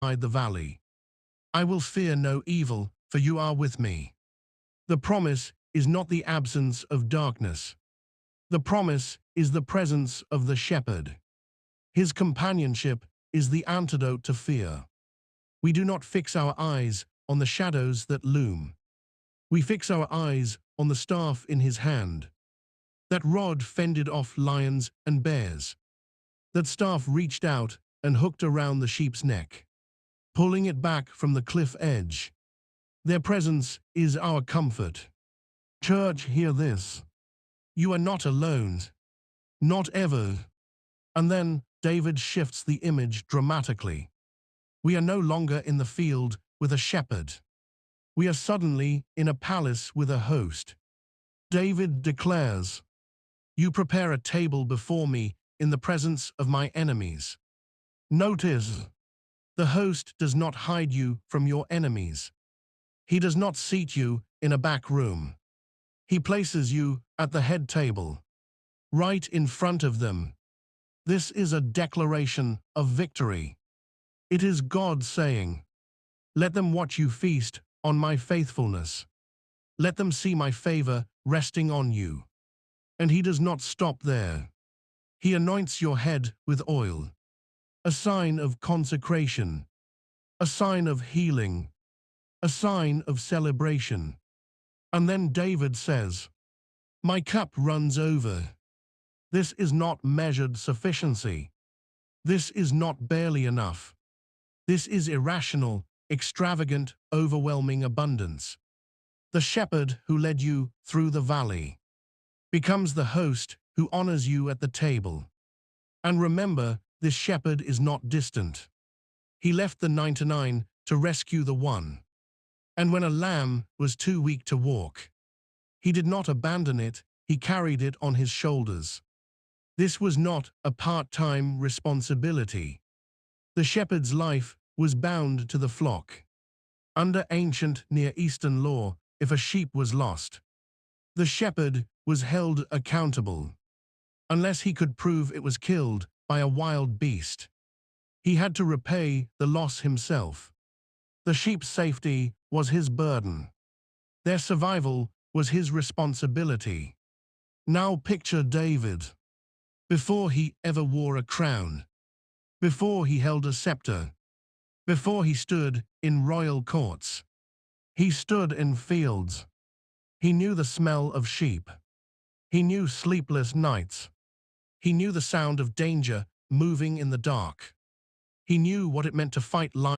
the valley. I will fear no evil, for you are with me. The promise is not the absence of darkness. The promise is the presence of the shepherd. His companionship is the antidote to fear. We do not fix our eyes on the shadows that loom. We fix our eyes on the staff in his hand. That rod fended off lions and bears. That staff reached out and hooked around the sheep's neck, pulling it back from the cliff edge. Their presence is our comfort. Church, hear this. You are not alone. Not ever. And then David shifts the image dramatically. We are no longer in the field with a shepherd. We are suddenly in a palace with a host. David declares, "You prepare a table before me in the presence of my enemies." Notice, the host does not hide you from your enemies. He does not seat you in a back room. He places you at the head table, right in front of them. This is a declaration of victory. It is God saying, "Let them watch you feast on my faithfulness. Let them see my favor resting on you." And he does not stop there. He anoints your head with oil, a sign of consecration, a sign of healing, a sign of celebration. And then David says, "My cup runs over." This is not measured sufficiency. This is not barely enough. This is irrational, extravagant, overwhelming abundance. The shepherd who led you through the valley becomes the host who honors you at the table. And remember, this shepherd is not distant. He left the 99 to rescue the one. And when a lamb was too weak to walk, he did not abandon it, he carried it on his shoulders. This was not a part-time responsibility. The shepherd's life was bound to the flock. Under ancient Near Eastern law, if a sheep was lost, the shepherd was held accountable. Unless he could prove it was killed by a wild beast, he had to repay the loss himself. The sheep's safety was his burden. Their survival was his responsibility. Now picture David. Before he ever wore a crown, before he held a scepter, before he stood in royal courts, he stood in fields. He knew the smell of sheep. He knew sleepless nights. He knew the sound of danger moving in the dark. He knew what it meant to fight lions.